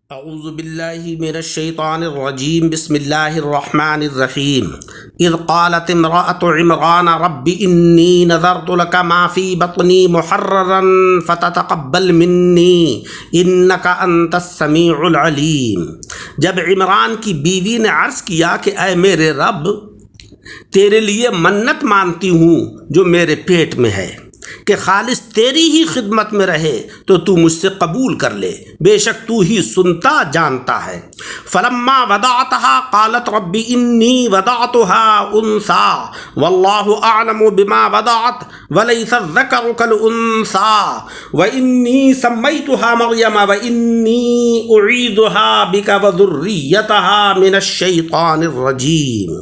اعوذ باللہ من الشیطان الرجیم بسم اللہ الرحمن الرحیم اذ قالت امرأة عمران رب انی نذرت لك ما في بطنی محررا فتتقبل منی انک انت السمیع العلیم۔ جب عمران کی بیوی نے عرض کیا کہ اے میرے رب، تیرے لیے منت مانتی ہوں جو میرے پیٹ میں ہے کہ خالص تیری ہی خدمت میں رہے تو تو مجھ سے قبول کر لے، بے شک تو ہی سنتا جانتا ہے۔ فلما وضعتها قالت رب انی وضعتها انثى واللہ اعلم بما وضعت وليس الذکر كالانثى وانی سمیتها مریم وانی اعیدها بک وذریتها من الشیطان الرجیم۔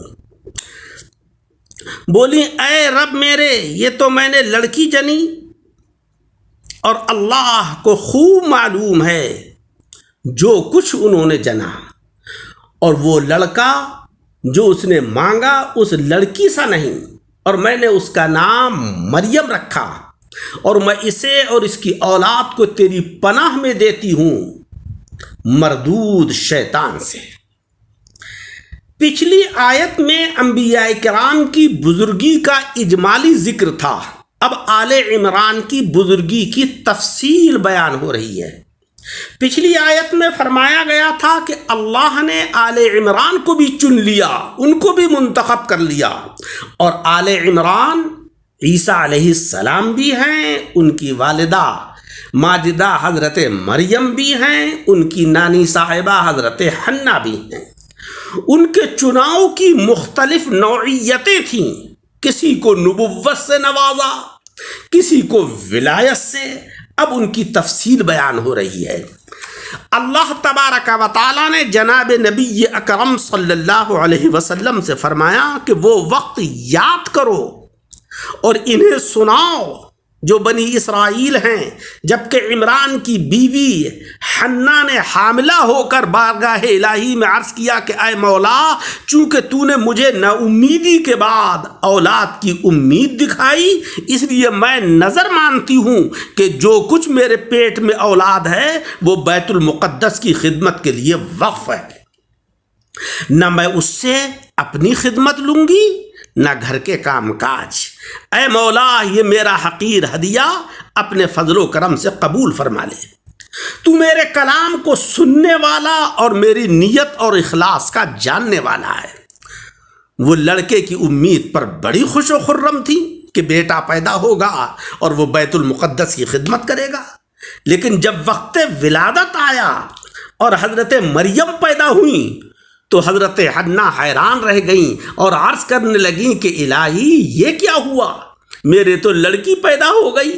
بولی اے رب میرے، یہ تو میں نے لڑکی جنی اور اللہ کو خوب معلوم ہے جو کچھ انہوں نے جنا، اور وہ لڑکا جو اس نے مانگا اس لڑکی سا نہیں، اور میں نے اس کا نام مریم رکھا، اور میں اسے اور اس کی اولاد کو تیری پناہ میں دیتی ہوں مردود شیطان سے۔ پچھلی آیت میں انبیاء کرام کی بزرگی کا اجمالی ذکر تھا، اب آل عمران کی بزرگی کی تفصیل بیان ہو رہی ہے۔ پچھلی آیت میں فرمایا گیا تھا کہ اللہ نے آل عمران کو بھی چن لیا، ان کو بھی منتخب کر لیا، اور آل عمران عیسیٰ علیہ السلام بھی ہیں، ان کی والدہ ماجدہ حضرت مریم بھی ہیں، ان کی نانی صاحبہ حضرت حنہ بھی ہیں۔ ان کے چناؤ کی مختلف نوعیتیں تھیں، کسی کو نبوت سے نوازا، کسی کو ولایت سے، اب ان کی تفصیل بیان ہو رہی ہے۔ اللہ تبارک و تعالی نے جناب نبی اکرم صلی اللہ علیہ وسلم سے فرمایا کہ وہ وقت یاد کرو اور انہیں سناؤ جو بنی اسرائیل ہیں، جبکہ عمران کی بیوی حنہ نے حاملہ ہو کر بارگاہ الہی میں عرض کیا کہ اے مولا، چونکہ تو نے مجھے نا امیدی کے بعد اولاد کی امید دکھائی، اس لیے میں نظر مانتی ہوں کہ جو کچھ میرے پیٹ میں اولاد ہے وہ بیت المقدس کی خدمت کے لیے وقف ہے، نہ میں اس سے اپنی خدمت لوں گی نہ گھر کے کام کاج۔ اے مولا، یہ میرا حقیر ہدیہ اپنے فضل و کرم سے قبول فرما لے۔ تو میرے کلام کو سننے والا اور میری نیت اور اخلاص کا جاننے والا ہے۔ وہ لڑکے کی امید پر بڑی خوش و خرم تھی کہ بیٹا پیدا ہوگا اور وہ بیت المقدس کی خدمت کرے گا، لیکن جب وقت ولادت آیا اور حضرت مریم پیدا ہوئیں تو حضرت حنہ حیران رہ گئیں اور عرض کرنے لگیں کہ الہی یہ کیا ہوا، میرے تو لڑکی پیدا ہو گئی،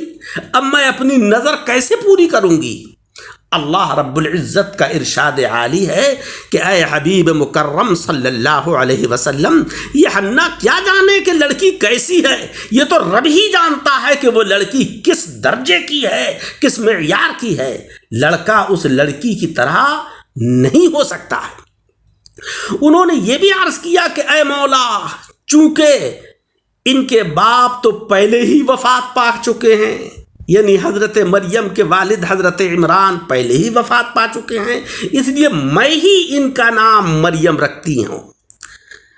اب میں اپنی نظر کیسے پوری کروں گی؟ اللہ رب العزت کا ارشاد عالی ہے کہ اے حبیب مکرم صلی اللہ علیہ وسلم، یہ حنہ کیا جانے کہ لڑکی کیسی ہے، یہ تو رب ہی جانتا ہے کہ وہ لڑکی کس درجے کی ہے، کس معیار کی ہے۔ لڑکا اس لڑکی کی طرح نہیں ہو سکتا ہے۔ انہوں نے یہ بھی عرض کیا کہ اے مولا، چونکہ ان کے باپ تو پہلے ہی وفات پا چکے ہیں، یعنی حضرت مریم کے والد حضرت عمران پہلے ہی وفات پا چکے ہیں، اس لیے میں ہی ان کا نام مریم رکھتی ہوں۔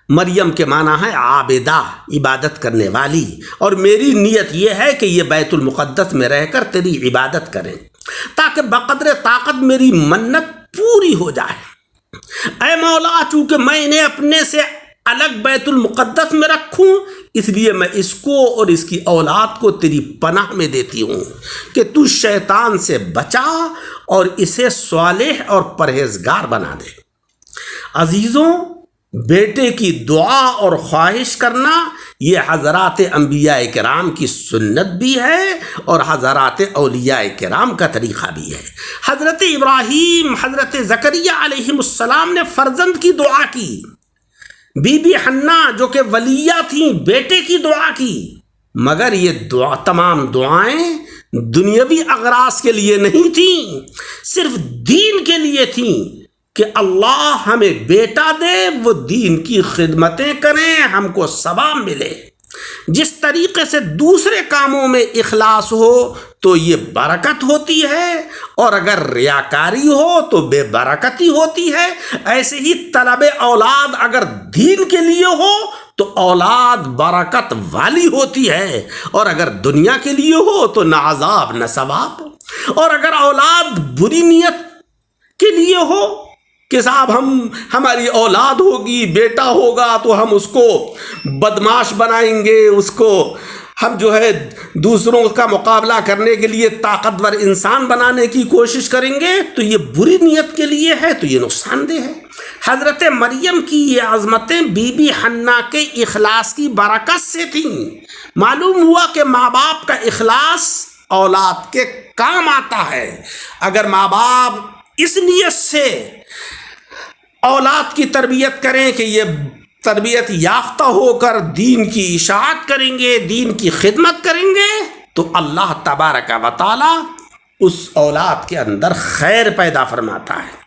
مریم کے معنی ہے عابدہ، عبادت کرنے والی، اور میری نیت یہ ہے کہ یہ بیت المقدس میں رہ کر تیری عبادت کریں تاکہ بقدر طاقت میری منت پوری ہو جائے۔ اے مولا، چونکہ میں انہیں اپنے سے الگ بیت المقدس میں رکھوں، اس لیے میں اس کو اور اس کی اولاد کو تیری پناہ میں دیتی ہوں کہ تو شیطان سے بچا اور اسے صالح اور پرہیزگار بنا دے۔ عزیزوں، بیٹے کی دعا اور خواہش کرنا یہ حضرات انبیاء کرام کی سنت بھی ہے اور حضرات اولیاء کرام کا طریقہ بھی ہے۔ حضرت ابراہیم، حضرت زکریا علیہ السلام نے فرزند کی دعا کی، بی بی حنہ جو کہ ولیہ تھیں بیٹے کی دعا کی، مگر یہ تمام دعائیں دنیاوی اغراض کے لیے نہیں تھیں، صرف دین کے لیے تھیں کہ اللہ ہمیں بیٹا دے، وہ دین کی خدمتیں کریں، ہم کو ثواب ملے۔ جس طریقے سے دوسرے کاموں میں اخلاص ہو تو یہ برکت ہوتی ہے، اور اگر ریاکاری ہو تو بے برکتی ہوتی ہے۔ ایسے ہی طلب اولاد اگر دین کے لیے ہو تو اولاد برکت والی ہوتی ہے، اور اگر دنیا کے لیے ہو تو نہ عذاب نہ ثواب۔ اور اگر اولاد بری نیت کے لیے ہو کہ صاحب ہماری اولاد ہوگی، بیٹا ہوگا تو ہم اس کو بدماش بنائیں گے، اس کو ہم جو ہے دوسروں کا مقابلہ کرنے کے لیے طاقتور انسان بنانے کی کوشش کریں گے، تو یہ بری نیت کے لیے ہے، تو یہ نقصان دہ ہے۔ حضرت مریم کی یہ عظمتیں بی بی حنا کے اخلاص کی برکت سے تھیں۔ معلوم ہوا کہ ماں باپ کا اخلاص اولاد کے کام آتا ہے۔ اگر ماں باپ اس نیت سے اولاد کی تربیت کریں کہ یہ تربیت یافتہ ہو کر دین کی اشاعت کریں گے، دین کی خدمت کریں گے، تو اللہ تبارک و تعالی اس اولاد کے اندر خیر پیدا فرماتا ہے۔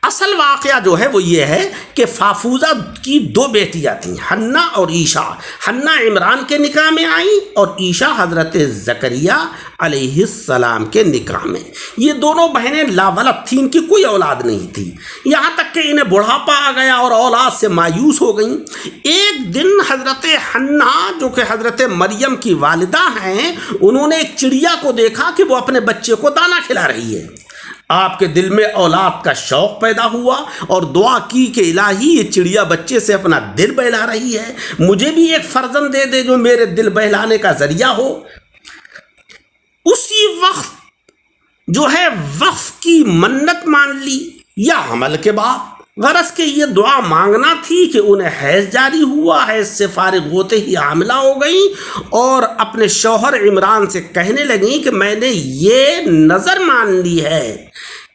اصل واقعہ جو ہے وہ یہ ہے کہ فافوزہ کی دو بیٹیاں تھیں، حنا اور عیشا۔ حنا عمران کے نکاح میں آئیں اور عیشا حضرت زکریا علیہ السلام کے نکاح میں۔ یہ دونوں بہنیں لاولد تھیں، ان کی کوئی اولاد نہیں تھی، یہاں تک کہ انہیں بڑھاپا آ گیا اور اولاد سے مایوس ہو گئیں۔ ایک دن حضرت حنا جو کہ حضرت مریم کی والدہ ہیں، انہوں نے ایک چڑیا کو دیکھا کہ وہ اپنے بچے کو دانہ کھلا رہی ہے۔ آپ کے دل میں اولاد کا شوق پیدا ہوا اور دعا کی کہ الہی یہ چڑیا بچے سے اپنا دل بہلا رہی ہے، مجھے بھی ایک فرزند دے دے جو میرے دل بہلانے کا ذریعہ ہو۔ اسی وقت جو ہے وقف کی منت مان لی یا حمل کے بعد، غرض کہ یہ دعا مانگنا تھی کہ انہیں حیض جاری ہوا، حیض سے فارغ ہوتے ہی حاملہ ہو گئیں اور اپنے شوہر عمران سے کہنے لگیں کہ میں نے یہ نظر مان لی ہے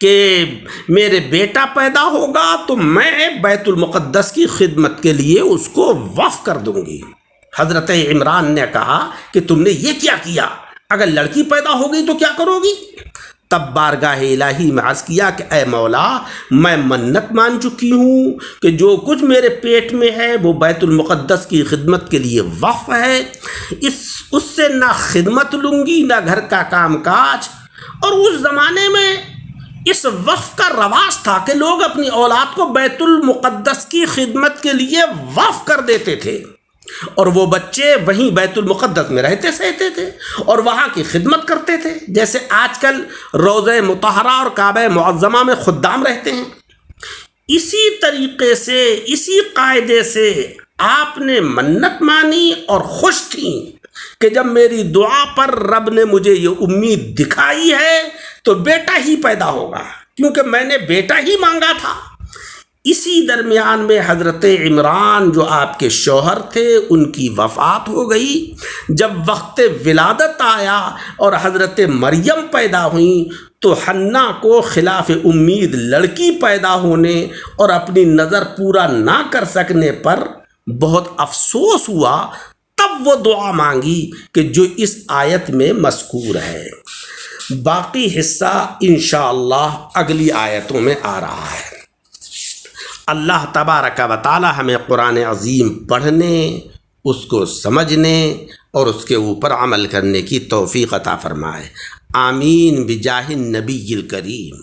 کہ میرے بیٹا پیدا ہوگا تو میں بیت المقدس کی خدمت کے لیے اس کو وقف کر دوں گی۔ حضرت عمران نے کہا کہ تم نے یہ کیا کیا؟ اگر لڑکی پیدا ہو گئی تو کیا کرو گی؟ تب بارگاہ الہی میں عرض کیا کہ اے مولا، میں منت مان چکی ہوں کہ جو کچھ میرے پیٹ میں ہے وہ بیت المقدس کی خدمت کے لیے وقف ہے، اس سے نہ خدمت لوں گی نہ گھر کا کام کاج۔ اور اس زمانے میں اس وقف کا رواج تھا کہ لوگ اپنی اولاد کو بیت المقدس کی خدمت کے لیے وقف کر دیتے تھے، اور وہ بچے وہیں بیت المقدس میں رہتے سہتے تھے اور وہاں کی خدمت کرتے تھے، جیسے آج کل روضہ مطہرہ اور کعبہ معظمہ میں خدام رہتے ہیں۔ اسی طریقے سے، اسی قاعدے سے آپ نے منت مانی اور خوش تھیں کہ جب میری دعا پر رب نے مجھے یہ امید دکھائی ہے تو بیٹا ہی پیدا ہوگا، کیونکہ میں نے بیٹا ہی مانگا تھا۔ اسی درمیان میں حضرت عمران جو آپ کے شوہر تھے ان کی وفات ہو گئی۔ جب وقت ولادت آیا اور حضرت مریم پیدا ہوئیں تو حنا کو خلاف امید لڑکی پیدا ہونے اور اپنی نظر پورا نہ کر سکنے پر بہت افسوس ہوا۔ تب وہ دعا مانگی کہ جو اس آیت میں مذکور ہے۔ باقی حصہ انشاءاللہ اگلی آیتوں میں آ رہا ہے۔ اللہ تبارک و تعالی ہمیں قرآن عظیم پڑھنے، اس کو سمجھنے اور اس کے اوپر عمل کرنے کی توفیق عطا فرمائے۔ آمین بجاہ النبی الکریم۔